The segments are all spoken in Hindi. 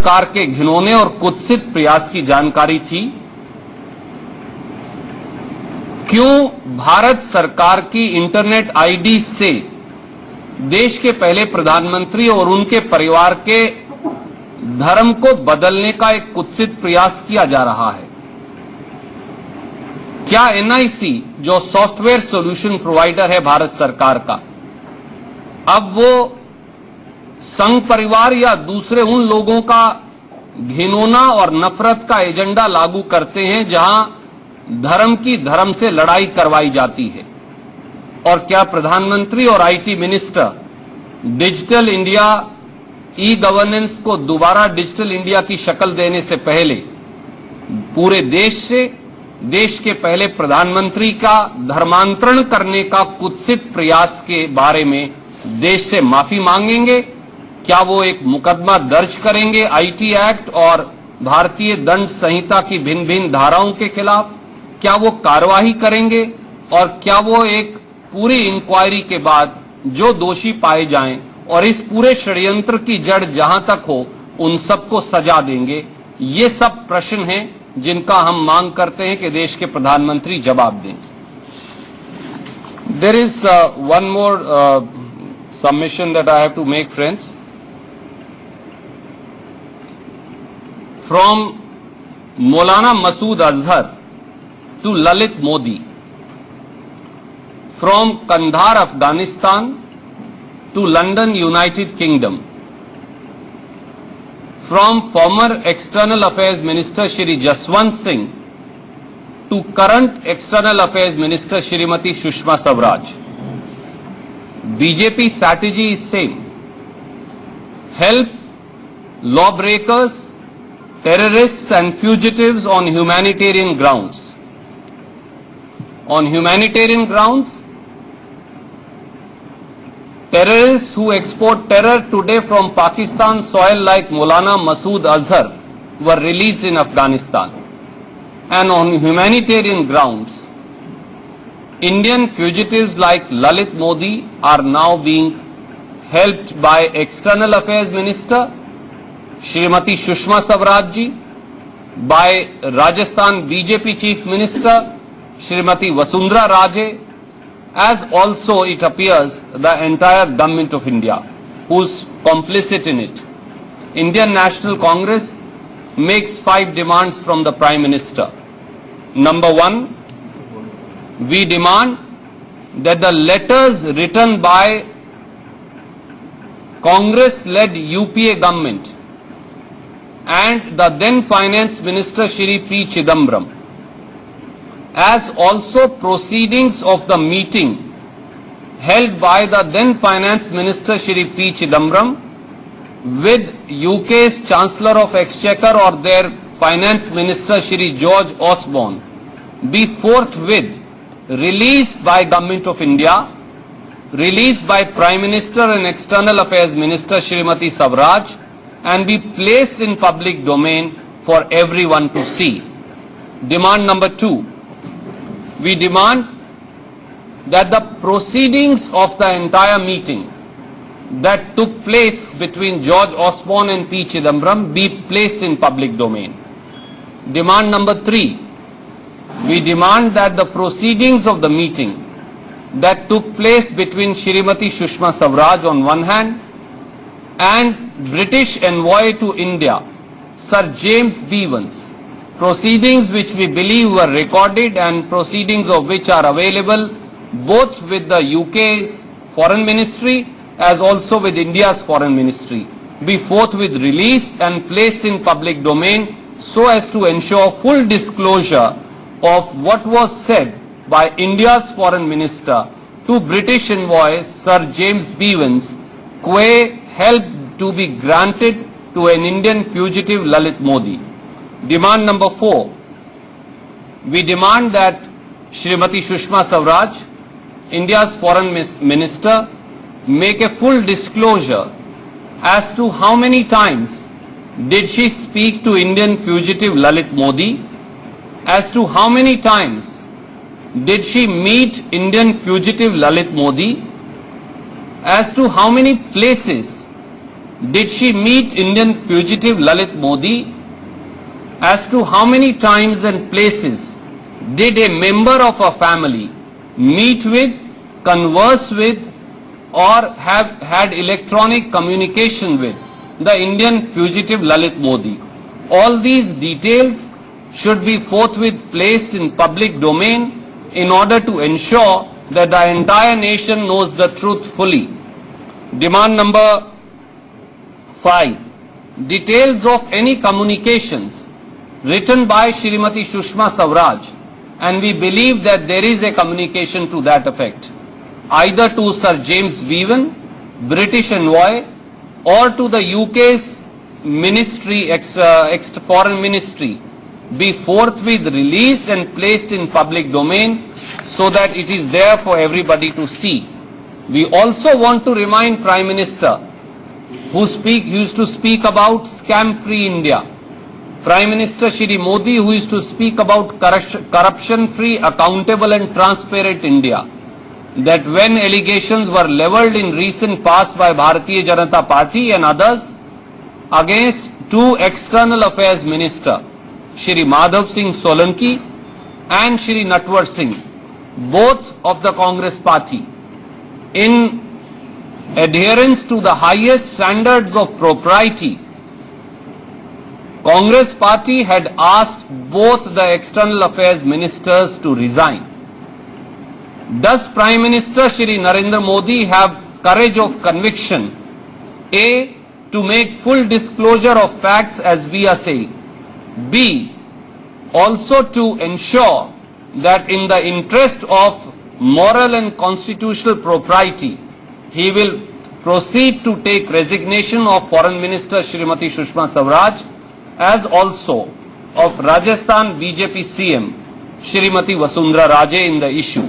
सरकार के घिनौने और कुत्सित प्रयास की जानकारी थी? क्यों भारत सरकार की इंटरनेट आईडी से देश के पहले प्रधानमंत्री और उनके परिवार के धर्म को बदलने का एक कुत्सित प्रयास किया जा रहा है? क्या एनआईसी, जो सॉफ्टवेयर सॉल्यूशन प्रोवाइडर है भारत सरकार का, अब वो संघ परिवार या दूसरे उन लोगों का घिनौना और नफरत का एजेंडा लागू करते हैं जहां धर्म की धर्म से लड़ाई करवाई जाती है? और क्या प्रधानमंत्री और IT minister digital India e governance को दोबारा डिजिटल इंडिया की शक्ल देने से पहले पूरे देश से देश के पहले प्रधानमंत्री का धर्मांतरण करने का कुत्सित प्रयास के बारे में देश से माफी मांगेंगे? क्या वो एक मुकदमा दर्ज करेंगे आईटी एक्ट और भारतीय दंड संहिता की भिन्न भिन्न धाराओं के खिलाफ? क्या वो कार्रवाई करेंगे? और क्या वो एक पूरी इंक्वायरी के बाद जो दोषी पाए जाएं और इस पूरे षड्यंत्र की जड़ जहां तक हो उन सबको सजा देंगे? ये सब प्रश्न हैं जिनका हम मांग करते हैं कि देश के प्रधानमंत्री जवाब दें। There is one more submission that I have to make, friends. From Maulana Masood Azhar to Lalit Modi, from Kandahar, Afghanistan to London, United Kingdom, from former External Affairs Minister Shri Jaswant Singh to current External Affairs Minister Shrimati Sushma Swaraj. BJP strategy is same. Help lawbreakers, terrorists and fugitives on humanitarian grounds. On humanitarian grounds, terrorists who export terror today from Pakistan soil like Maulana Masood Azhar were released in Afghanistan. And on humanitarian grounds, Indian fugitives like Lalit Modi are now being helped by External Affairs Minister Shrimati Sushma Swaraj ji, by Rajasthan BJP Chief Minister Shrimati Vasundhara Raje, as also it appears the entire government of India who's complicit in it. Indian National Congress makes 5 demands from the Prime Minister. Number 1, we demand that the letters written by Congress-led UPA government and the then Finance Minister Shri P. Chidambaram, as also proceedings of the meeting held by the then Finance Minister Shri P. Chidambaram with UK's Chancellor of Exchequer or their Finance Minister Shri George Osborne be forthwith released by Government of India, released by Prime Minister and External Affairs Minister Shrimati Swaraj, and be placed in public domain for everyone to see. Demand number 2. We demand that the proceedings of the entire meeting that took place between George Osborne and P. Chidambaram be placed in public domain. Demand number 3. We demand that the proceedings of the meeting that took place between Shrimati Sushma Swaraj on one hand and British envoy to India, Sir James Bevan, proceedings which we believe were recorded and proceedings of which are available both with the UK's Foreign Ministry as also with India's Foreign Ministry, be forthwith released and placed in public domain so as to ensure full disclosure of what was said by India's Foreign Minister to British envoy Sir James Bevan, qua help to be granted to an Indian fugitive Lalit Modi. Demand number 4. We demand that Shrimati Sushma Swaraj, India's Foreign Minister, make a full disclosure as to how many times did she speak to Indian fugitive Lalit Modi, as to how many times did she meet Indian fugitive Lalit Modi, as to how many places did she meet Indian fugitive Lalit Modi? As to how many times and places did a member of a family meet with, converse with, or have had electronic communication with the Indian fugitive Lalit Modi? All these details should be forthwith placed in public domain in order to ensure that the entire nation knows the truth fully. Demand number 5. Details of any communications written by Shrimati Sushma Swaraj, and we believe that there is a communication to that effect, either to Sir James Bevan, British envoy, or to the UK's Ministry, Foreign Ministry, be forthwith released and placed in public domain so that it is there for everybody to see. We also want to remind Prime Minister, who used to speak about scam-free India, Prime Minister Shri Modi, who used to speak about corruption-free, accountable and transparent India, that when allegations were levelled in recent past by Bharatiya Janata Party and others against two External Affairs Minister, Shri Madhav Singh Solanki and Shri Natwar Singh, both of the Congress Party, in adherence to the highest standards of propriety, Congress Party had asked both the External Affairs Ministers to resign. Does Prime Minister Shri Narendra Modi have courage of conviction, A, to make full disclosure of facts as we are saying, B, also to ensure that in the interest of moral and constitutional propriety, he will proceed to take resignation of Foreign Minister Shrimati Sushma Swaraj, as also of Rajasthan BJP CM Shrimati Vasundhara Raje in the issue.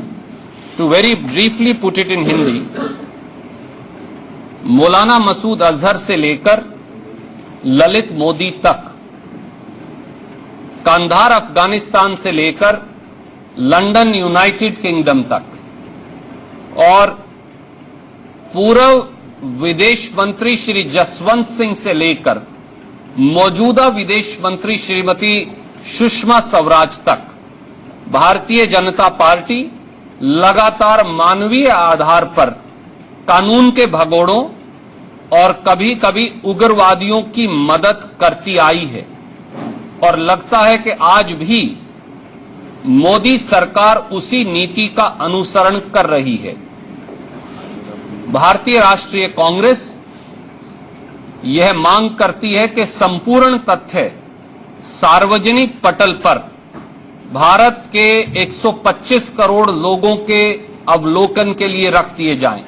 To very briefly put it in Hindi, मौलाना मसूद अजहर से लेकर ललित मोदी तक, कंधार अफगानिस्तान से लेकर लंदन यूनाइटेड किंगडम तक, और पूर्व विदेश मंत्री श्री जसवंत सिंह से लेकर मौजूदा विदेश मंत्री श्रीमती सुषमा स्वराज तक भारतीय जनता पार्टी लगातार मानवीय आधार पर कानून के भगोड़ों और कभी कभी उग्रवादियों की मदद करती आई है, और लगता है कि आज भी मोदी सरकार उसी नीति का अनुसरण कर रही है। भारतीय राष्ट्रीय कांग्रेस यह मांग करती है कि संपूर्ण तथ्य सार्वजनिक पटल पर भारत के 125 करोड़ लोगों के अवलोकन के लिए रख दिए जाएं।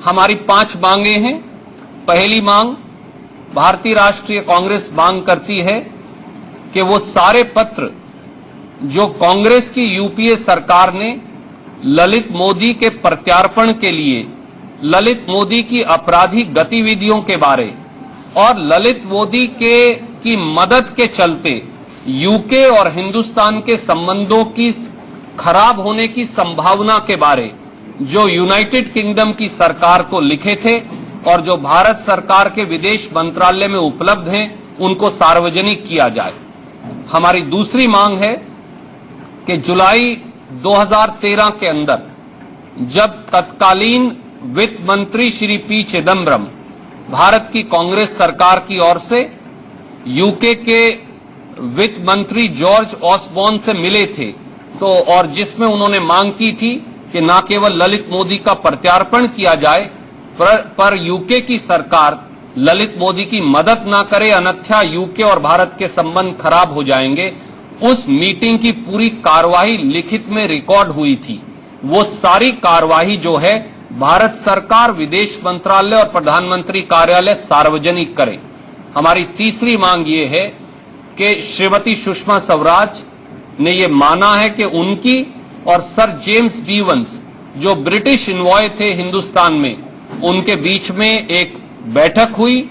हमारी 5 मांगे हैं। पहली मांग, भारतीय राष्ट्रीय कांग्रेस मांग करती है कि वो सारे पत्र जो कांग्रेस की यूपीए सरकार ने ललित मोदी के प्रत्यार्पण के लिए, ललित मोदी की आपराधिक गतिविधियों के बारे और ललित मोदी की मदद के चलते यूके और हिंदुस्तान के संबंधों की खराब होने की संभावना के बारे जो यूनाइटेड किंगडम की सरकार को लिखे थे और जो भारत सरकार के विदेश मंत्रालय में उपलब्ध हैं, उनको सार्वजनिक किया जाए। हमारी दूसरी मांग है कि जुलाई 2013 के अंदर जब तत्कालीन वित्त मंत्री श्री पी चिदम्बरम भारत की कांग्रेस सरकार की ओर से यूके के वित्त मंत्री जॉर्ज ऑसबॉर्न से मिले थे, तो और जिसमें उन्होंने मांग की थी कि न केवल ललित मोदी का प्रत्यार्पण किया जाए पर यूके की सरकार ललित मोदी की मदद न करे, अन्यथा यूके और भारत के संबंध खराब हो जाएंगे। उस मीटिंग की पूरी कार्यवाही लिखित में रिकॉर्ड हुई थी। वो सारी कार्यवाही जो है भारत सरकार, विदेश मंत्रालय और प्रधानमंत्री कार्यालय सार्वजनिक करे। हमारी तीसरी मांग ये है कि श्रीमती सुषमा स्वराज ने ये माना है कि उनकी और सर जेम्स बीवंस जो ब्रिटिश इन्वॉय थे हिंदुस्तान में, उनके बीच में एक बैठक हुई।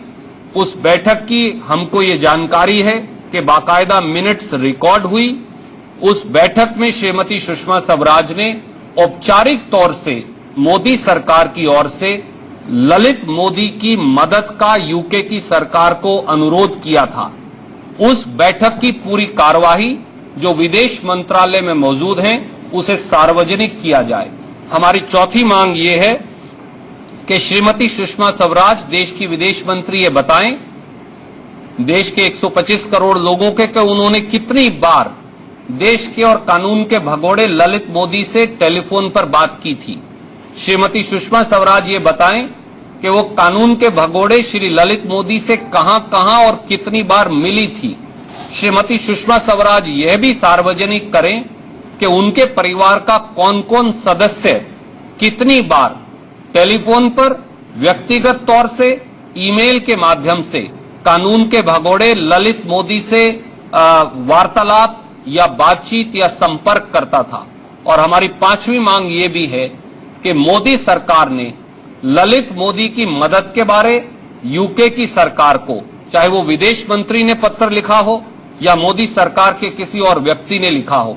उस बैठक की हमको ये जानकारी है कि बाकायदा मिनट्स रिकॉर्ड हुई। उस बैठक में श्रीमती सुषमा स्वराज ने औपचारिक तौर से मोदी सरकार की ओर से ललित मोदी की मदद का यूके की सरकार को अनुरोध किया था, उस बैठक की पूरी कार्यवाही जो विदेश मंत्रालय में मौजूद है उसे सार्वजनिक किया जाए। हमारी चौथी मांग ये है कि श्रीमती सुषमा स्वराज देश की विदेश मंत्री ये बताएं देश के 125 करोड़ लोगों के कि उन्होंने कितनी बार देश के और कानून के भगोड़े ललित मोदी से टेलीफोन पर बात की थी। श्रीमती सुषमा स्वराज ये बताएं कि वो कानून के भगोड़े श्री ललित मोदी से कहां कहां और कितनी बार मिली थी। श्रीमती सुषमा स्वराज यह भी सार्वजनिक करें कि उनके परिवार का कौन कौन सदस्य कितनी बार टेलीफोन पर, व्यक्तिगत तौर से, ईमेल के माध्यम से कानून के भगोड़े ललित मोदी से वार्तालाप या बातचीत या संपर्क करता था। और हमारी पांचवी मांग ये भी है कि मोदी सरकार ने ललित मोदी की मदद के बारे यूके की सरकार को, चाहे वो विदेश मंत्री ने पत्र लिखा हो या मोदी सरकार के किसी और व्यक्ति ने लिखा हो,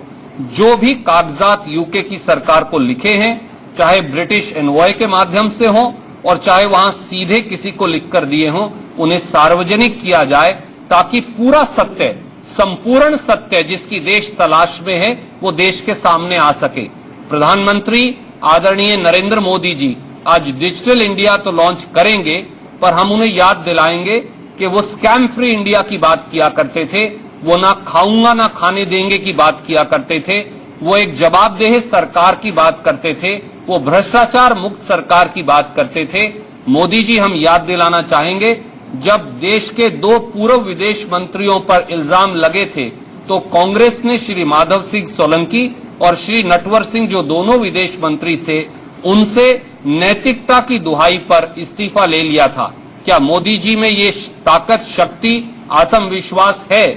जो भी कागजात यूके की सरकार को लिखे हैं, चाहे ब्रिटिश एनवॉय के माध्यम से हो और चाहे वहां सीधे किसी को लिखकर दिए हों, उन्हें सार्वजनिक किया जाए ताकि पूरा सत्य, संपूर्ण सत्य जिसकी देश तलाश में है वो देश के सामने आ सके। प्रधानमंत्री आदरणीय नरेंद्र मोदी जी आज डिजिटल इंडिया तो लॉन्च करेंगे, पर हम उन्हें याद दिलाएंगे कि वो स्कैम फ्री इंडिया की बात किया करते थे, वो ना खाऊंगा ना खाने देंगे की बात किया करते थे, वो एक जवाबदेह सरकार की बात करते थे, वो भ्रष्टाचार मुक्त सरकार की बात करते थे। मोदी जी, हम याद दिलाना चाहेंगे, जब देश के 2 पूर्व विदेश मंत्रियों पर इल्जाम लगे थे तो कांग्रेस ने श्री माधव सिंह सोलंकी और श्री नटवर सिंह, जो दोनों विदेश मंत्री थे, उनसे नैतिकता की दुहाई पर इस्तीफा ले लिया था। क्या मोदी जी में ये ताकत, शक्ति, आत्मविश्वास है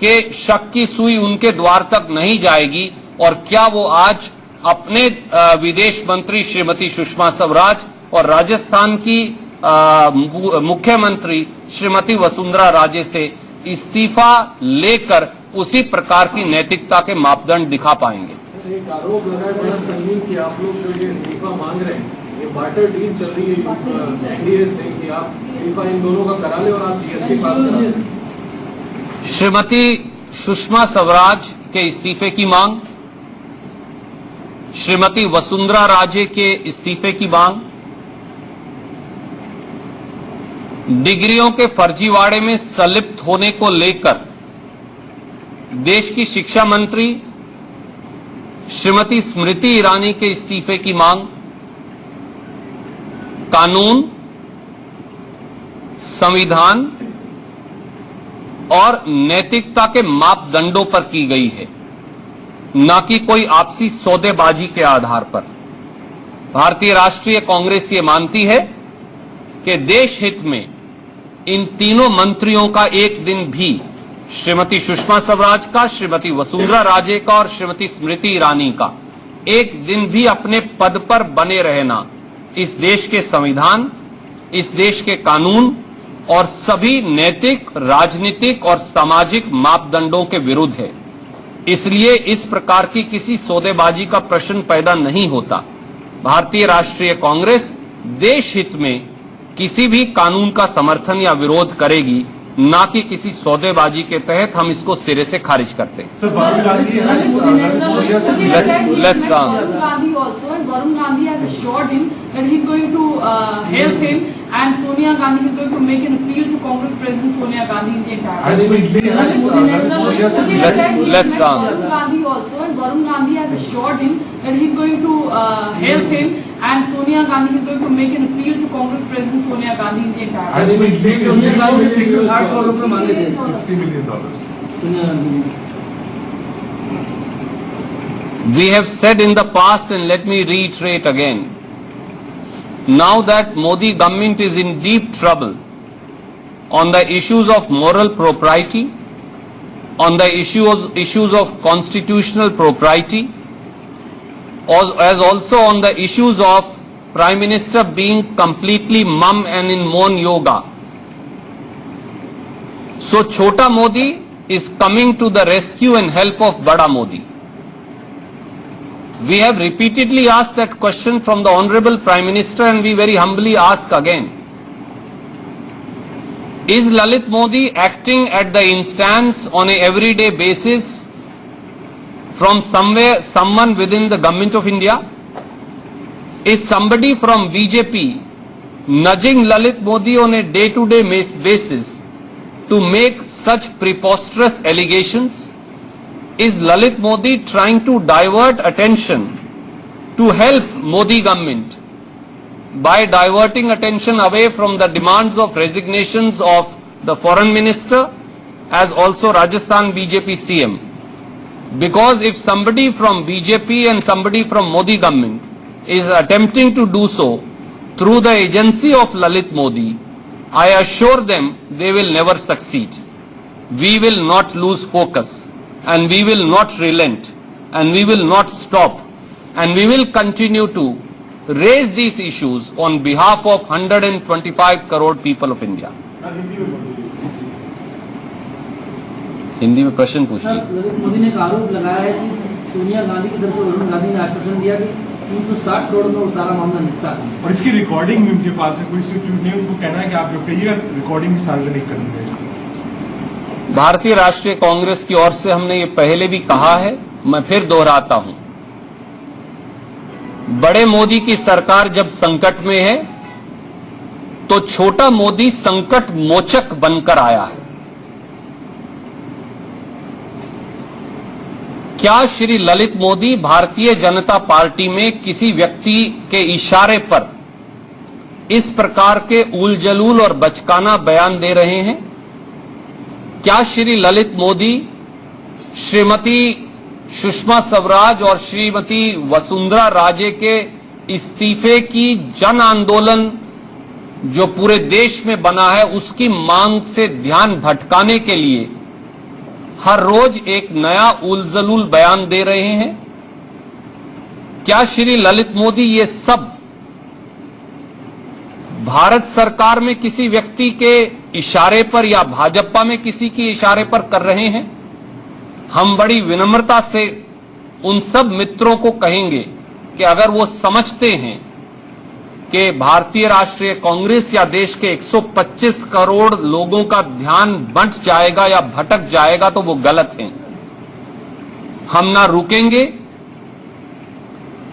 कि शक की सुई उनके द्वार तक नहीं जाएगी? और क्या वो आज अपने विदेश मंत्री श्रीमती सुषमा स्वराज और राजस्थान की मुख्यमंत्री श्रीमती वसुंधरा राजे से इस्तीफा लेकर उसी प्रकार की नैतिकता के मापदंड दिखा पाएंगे? एक आरोप लगा है बड़ा संगीन कि आप लोग जो ये इस्तीफा मांग रहे हैं, ये बार्टर डील चल रही है एनडीए से कि आप इस्तीफा इन दोनों का करा ले और आप जीएसटी पास करा लें। श्रीमती सुषमा स्वराज के इस्तीफे की मांग, श्रीमती वसुंधरा राजे के इस्तीफे की मांग, डिग्रियों के फर्जीवाड़े में संलिप्त होने को लेकर देश की शिक्षा मंत्री श्रीमती स्मृति ईरानी के इस्तीफे की मांग, कानून, संविधान और नैतिकता के मापदंडों पर की गई है, न कि कोई आपसी सौदेबाजी के आधार पर। भारतीय राष्ट्रीय कांग्रेस ये मानती है कि देश हित में इन तीनों मंत्रियों का एक दिन भी, श्रीमती सुषमा स्वराज का, श्रीमती वसुंधरा राजे का और श्रीमती स्मृति ईरानी का, एक दिन भी अपने पद पर बने रहना इस देश के संविधान, इस देश के कानून और सभी नैतिक, राजनीतिक और सामाजिक मापदंडों के विरुद्ध है। इसलिए इस प्रकार की किसी सौदेबाजी का प्रश्न पैदा नहीं होता। भारतीय राष्ट्रीय कांग्रेस देश हित में किसी भी कानून का समर्थन या विरोध करेगी, ना कि किसी सौदेबाजी के तहत हम इसको सिरे से खारिज करते हैं। Varun Gandhi also, and Varun Gandhi has assured him that he's going to help him, and Sonia Gandhi is going to make an appeal to Congress President Sonia Gandhi in the entire. Let's Varun Gandhi also, and Varun Gandhi has assured him that he's going to help him, and Sonia Gandhi is going to make an appeal to Congress President Sonia Gandhi in the entire. $60 million. We have said in the past, and let me reiterate again, now that Modi government is in deep trouble on the issues of moral propriety, on the issues of constitutional propriety, as also on the issues of Prime Minister being completely mum and in Maun Yoga. So Chota Modi is coming to the rescue and help of Bada Modi. We have repeatedly asked that question from the Honorable Prime Minister, and we very humbly ask again. Is Lalit Modi acting at the instance on a everyday basis from someone within the government of India? Is somebody from BJP nudging Lalit Modi on a day-to-day basis to make such preposterous allegations? Is Lalit Modi trying to divert attention to help Modi government by diverting attention away from the demands of resignations of the foreign minister as also Rajasthan BJP CM? Because if somebody from BJP and somebody from Modi government is attempting to do so through the agency of Lalit Modi, I assure them they will never succeed. We will not lose focus, and we will not relent, and we will not stop, and we will continue to raise these issues on behalf of 125 crore people of India. Hindi में प्रश्न पूछिए। ललित मोदी ने एक आरोप लगाया है कि सोनिया गांधी की तरफ से वरुण गांधी ने आश्वासन दिया कि 360 करोड़ में सारा मामला निपटा है, और इसकी रिकॉर्डिंग भी उनके पास है। कोई इंस्टीट्यूट नहीं, उनको कहना है कि आप जो कहिए रिकॉर्डिंग भी सार्वजनिक करेंगे। भारतीय राष्ट्रीय कांग्रेस की ओर से हमने ये पहले भी कहा है, मैं फिर दोहराता हूं, बड़े मोदी की सरकार जब संकट में है तो छोटा मोदी संकट मोचक बनकर आया है। क्या श्री ललित मोदी भारतीय जनता पार्टी में किसी व्यक्ति के इशारे पर इस प्रकार के उलझलूल और बचकाना बयान दे रहे हैं? क्या श्री ललित मोदी श्रीमती सुषमा स्वराज और श्रीमती वसुंधरा राजे के इस्तीफे की जन आंदोलन जो पूरे देश में बना है उसकी मांग से ध्यान भटकाने के लिए हर रोज एक नया उलझलूल बयान दे रहे हैं? क्या श्री ललित मोदी ये सब भारत सरकार में किसी व्यक्ति के इशारे पर या भाजपा में किसी के इशारे पर कर रहे हैं? हम बड़ी विनम्रता से उन सब मित्रों को कहेंगे कि अगर वो समझते हैं कि भारतीय राष्ट्रीय कांग्रेस या देश के 125 करोड़ लोगों का ध्यान बंट जाएगा या भटक जाएगा तो वो गलत हैं। हम ना रुकेंगे,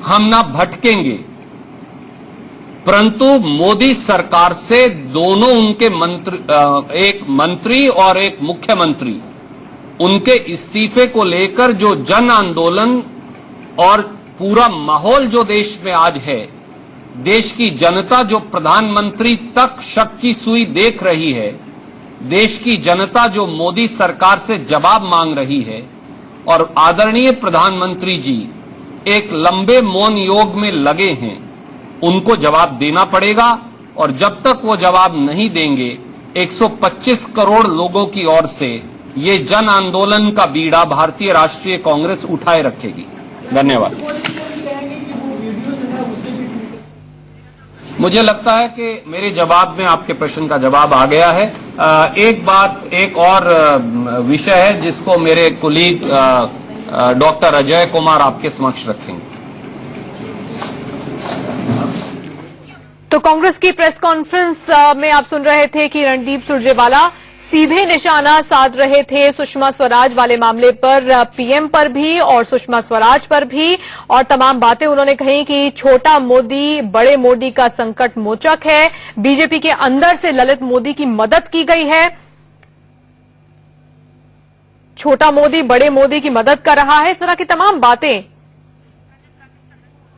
हम ना भटकेंगे, परंतु मोदी सरकार से दोनों उनके मंत्री, एक मंत्री और एक मुख्यमंत्री, उनके इस्तीफे को लेकर जो जन आंदोलन और पूरा माहौल जो देश में आज है, देश की जनता जो प्रधानमंत्री तक शक की सुई देख रही है, देश की जनता जो मोदी सरकार से जवाब मांग रही है, और आदरणीय प्रधानमंत्री जी एक लंबे मौन योग में लगे हैं, उनको जवाब देना पड़ेगा। और जब तक वो जवाब नहीं देंगे 125 करोड़ लोगों की ओर से ये जन आंदोलन का बीड़ा भारतीय राष्ट्रीय कांग्रेस उठाए रखेगी। धन्यवाद। मुझे लगता है कि मेरे जवाब में आपके प्रश्न का जवाब आ गया है। एक और विषय है जिसको मेरे कुलीग डॉक्टर अजय कुमार आपके समक्ष रखेंगे। तो कांग्रेस की प्रेस कॉन्फ्रेंस में आप सुन रहे थे कि रणदीप सुरजेवाला सीधे निशाना साध रहे थे सुषमा स्वराज वाले मामले पर, पीएम पर भी और सुषमा स्वराज पर भी, और तमाम बातें उन्होंने कही कि छोटा मोदी बड़े मोदी का संकट मोचक है, बीजेपी के अंदर से ललित मोदी की मदद की गई है, छोटा मोदी बड़े मोदी की मदद कर रहा है। इस तरह की तमाम बातें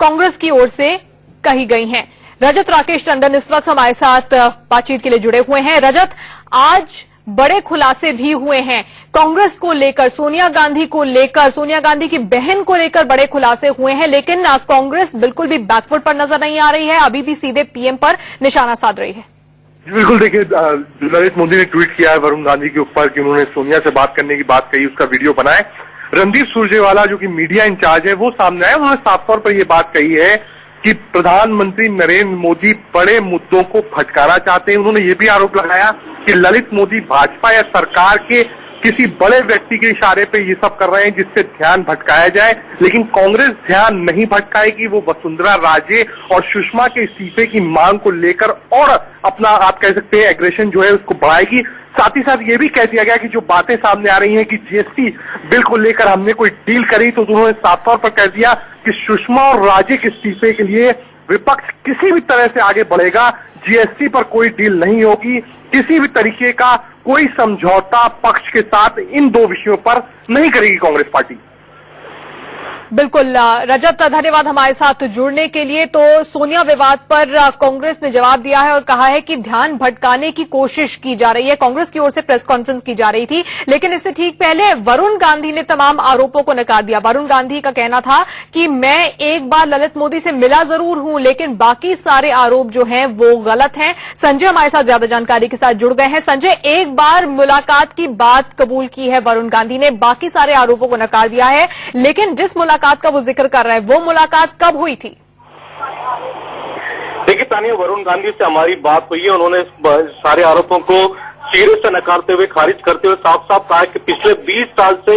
कांग्रेस की ओर से कही गई हैं। रजत राकेश टंडन इस वक्त हमारे साथ बातचीत के लिए जुड़े हुए हैं। रजत, आज बड़े खुलासे भी हुए हैं कांग्रेस को लेकर, सोनिया गांधी को लेकर, सोनिया गांधी की बहन को लेकर बड़े खुलासे हुए हैं, लेकिन कांग्रेस बिल्कुल भी बैकफुट पर नजर नहीं आ रही है, अभी भी सीधे पीएम पर निशाना साध रही है। बिल्कुल, देखिए ललित मोदी ने ट्वीट किया है वरुण गांधी के ऊपर कि उन्होंने सोनिया से बात करने की बात कही, उसका वीडियो बनाए। रणदीप सुरजेवाला जो कि मीडिया इंचार्ज है वो सामने आए, उन्होंने साफ तौर पर यह बात कही है कि प्रधानमंत्री नरेंद्र मोदी बड़े मुद्दों को भटकाना चाहते हैं। उन्होंने ये भी आरोप लगाया कि ललित मोदी भाजपा या सरकार के किसी बड़े व्यक्ति के इशारे पे ये सब कर रहे हैं जिससे ध्यान भटकाया जाए, लेकिन कांग्रेस ध्यान नहीं भटकाएगी। वो वसुंधरा राजे और सुषमा के इस्तीफे की मांग को लेकर और अपना आप कह सकते हैं एग्रेशन जो है उसको बढ़ाएगी। साथ ही साथ ये भी कह दिया गया कि जो बातें सामने आ रही हैं कि जीएसटी बिल को लेकर हमने कोई डील करी, तो उन्होंने साफ तौर पर कह दिया कि सुषमा और राजे के इस्तीफे के लिए विपक्ष किसी भी तरह से आगे बढ़ेगा। जीएसटी पर कोई डील नहीं होगी, किसी भी तरीके का कोई समझौता पक्ष के साथ इन दो विषयों पर नहीं करेगी कांग्रेस पार्टी। बिल्कुल रजत, धन्यवाद हमारे साथ जुड़ने के लिए। तो सोनिया विवाद पर कांग्रेस ने जवाब दिया है और कहा है कि ध्यान भटकाने की कोशिश की जा रही है। कांग्रेस की ओर से प्रेस कॉन्फ्रेंस की जा रही थी, लेकिन इससे ठीक पहले वरुण गांधी ने तमाम आरोपों को नकार दिया। वरुण गांधी का कहना था कि मैं एक बार ललित मोदी से मिला जरूर हूं, लेकिन बाकी सारे आरोप जो हैं वो गलत हैं। संजय हमारे साथ ज्यादा जानकारी के साथ जुड़ गए हैं। संजय, एक बार मुलाकात की बात कबूल की है वरुण गांधी ने, बाकी सारे आरोपों को नकार दिया है, लेकिन जिस मुलाकात का वो जिक्र कर रहा है वो मुलाकात कब हुई थी? देखिए तानिया, वरुण गांधी से हमारी बात हुई है। उन्होंने सारे आरोपों को सिरे से नकारते हुए, खारिज करते हुए साफ साफ कहा कि पिछले 20 साल से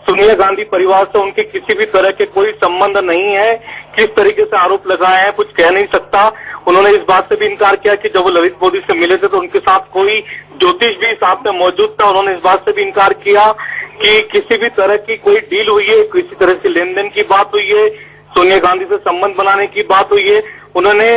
सोनिया गांधी परिवार से उनके किसी भी तरह के कोई संबंध नहीं है। किस तरीके से आरोप लगाए हैं कुछ कह नहीं सकता। उन्होंने इस बात से भी इनकार किया कि जब वो ललित मोदी से मिले थे तो उनके साथ कोई ज्योतिष भी साथ में मौजूद था। उन्होंने इस बात से भी इनकार किया कि किसी भी तरह की कोई डील हुई है, किसी तरह से लेन देन की बात हुई है, सोनिया गांधी से संबंध बनाने की बात हुई है। उन्होंने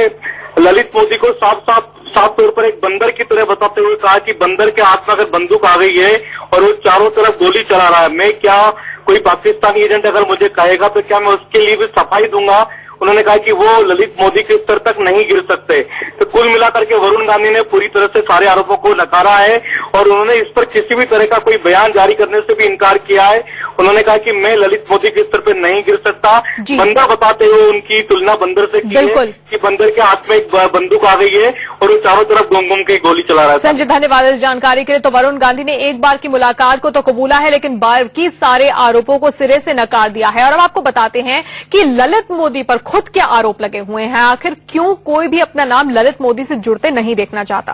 ललित मोदी को साफ तौर पर एक बंदर की तरह बताते हुए कहा कि बंदर के हाथ में अगर बंदूक आ गई है और वो चारों तरफ गोली चला रहा है, मैं क्या कोई पाकिस्तानी एजेंट अगर मुझे कहेगा तो क्या मैं उसके लिए भी सफाई दूंगा। उन्होंने कहा कि वो ललित मोदी के स्तर तक नहीं गिर सकते। तो कुल मिलाकर के वरुण गांधी ने पूरी तरह से सारे आरोपों को नकारा है और उन्होंने इस पर किसी भी तरह का कोई बयान जारी करने से भी इनकार किया है। उन्होंने कहा कि मैं ललित मोदी के स्तर पर नहीं गिर सकता। बंदर बताते हुए उनकी तुलना बंदर से की है कि बंदर के हाथ में एक बंदूक आ गई है और वो चारों तरफ घूम घूम के गोली चला रहा है। संजय, धन्यवाद इस जानकारी के लिए। तो वरुण गांधी ने एक बार की मुलाकात को तो कबूला है, लेकिन बाकी सारे आरोपों को सिरे से नकार दिया है। और अब आपको बताते हैं कि ललित मोदी पर खुद क्या आरोप लगे हुए हैं, आखिर क्यों कोई भी अपना नाम ललित मोदी से जुड़ते नहीं देखना चाहता।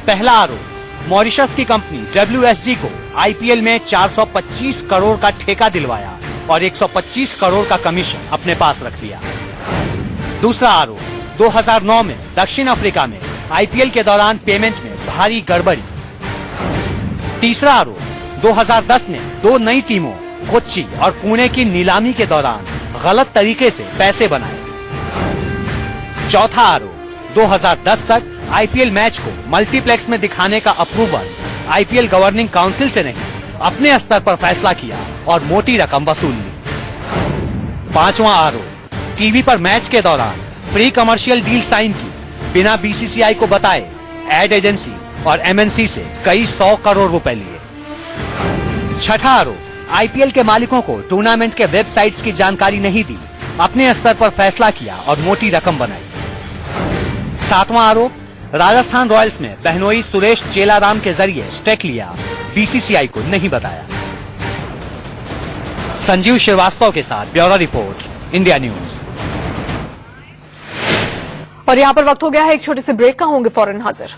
पहला आरोप, मॉरिशस की कंपनी WSG को IPL में 425 करोड़ का ठेका दिलवाया और 125 करोड़ का कमीशन अपने पास रख लिया। दूसरा आरोप, 2009 में दक्षिण अफ्रीका में IPL के दौरान पेमेंट में भारी गड़बड़ी। तीसरा आरोप, 2010 में 2 नई टीमों कोच्चि और पुणे की नीलामी के दौरान गलत तरीके से पैसे बनाए। चौथा आरोप, 2010 तक IPL मैच को मल्टीप्लेक्स में दिखाने का अप्रूवल IPL गवर्निंग काउंसिल से नहीं अपने स्तर पर फैसला किया और मोटी रकम वसूल ली। पांचवा आरोप, टीवी पर मैच के दौरान प्री कमर्शियल डील साइन की बिना BCCI को बताए एड एजेंसी और MNC से कई 100 करोड़ रुपए लिए। छठा आरोप, IPL के मालिकों को टूर्नामेंट के वेबसाइट्स की जानकारी नहीं दी, अपने स्तर पर फैसला किया और मोटी रकम बनाई। सातवां आरोप, राजस्थान रॉयल्स में बहनोई सुरेश चेलाराम के जरिए स्टेक लिया, BCCI को नहीं बताया। संजीव श्रीवास्तव के साथ ब्यूरो रिपोर्ट, इंडिया न्यूज। और यहाँ पर वक्त हो गया है एक छोटे से ब्रेक का, होंगे फौरन हाजिर।